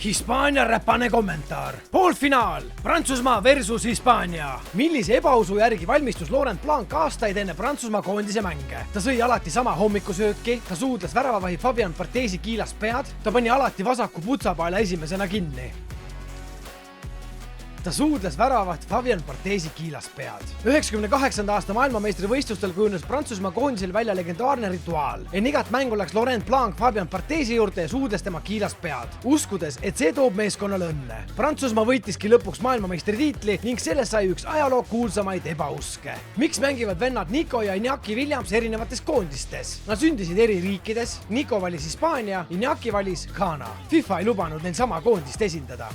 Hispaania räpane kommentaar. Poolfinaal Prantsusmaa versus Hispaania. Millise ebausu järgi valmistus Laurent Blanc aastaid enne Prantsusmaa koondise mänge? Ta sõi alati sama hommikusööki, ta suudles väravavahi Fabian Barthesi kiilast pead, ta pani alati vasaku putsapaela esimesena kinni. Ta suudles väravaht Fabian Barthesi kiilast pead. 98. aasta maailmameistrivõistlustel kujunes Prantsusmaa koondisel välja legendaarne rituaal. Enne igat mängu läks Laurent Blanc Fabian Barthesi juurde ja suudles tema kiilast pead, uskudes, et see toob meeskonnale õnne. Prantsusmaa võitiski lõpuks maailmameistritiitli ning sellest sai üks ajaloo kuulsamaid ebauske. Miks mängivad vennad Nico ja Iñaki Williams erinevates koondistes? Nad sündisid eri riikides. Nico valis Hispaania, Iñaki valis Ghana. FIFA ei lubanud neil sama koondist esindada.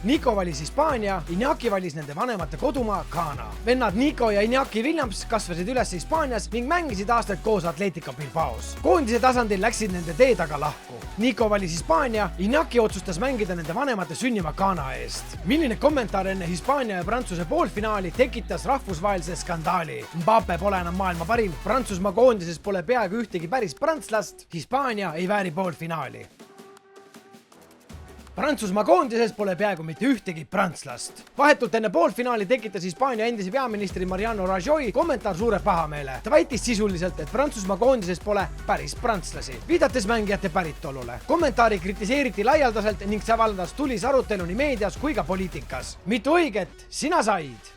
Nico valis Hispaania, Iñaki valis nende vanemate kodumaa Ghana. Vennad Nico ja Iñaki Williams kasvasid üles Hispaanias ning mängisid aastaid koos Atletico Bilbaos. Koondise tasandil läksid nende teed aga lahku. Nico valis Hispaania, Iñaki otsustas mängida nende vanemate sünnima Ghana eest. Milline kommentaar enne Hispaania ja Prantsuse poolfinaali tekitas rahvusvahelise skandaali? Mbappe pole enam maailma parim, Prantsusmaa koondises pole peaaegu ühtegi päris prantslast, Hispaania ei vääri poolfinaali. Prantsusmaa koondises pole peaaegu mitte ühtegi prantslast. Vahetult enne poolfinaali tekitas Hispaania endise peaministri Mariano Rajoy kommentaar suure pahameele. Ta väitis sisuliselt, et Prantsusmaa koondises pole päris prantslasi, viidates mängijate päritolule. Kommentaari kritiseeriti laialdaselt ning see avaldas tulis arutelu nii meedias kui ka poliitikas. Mitu õiget sina said?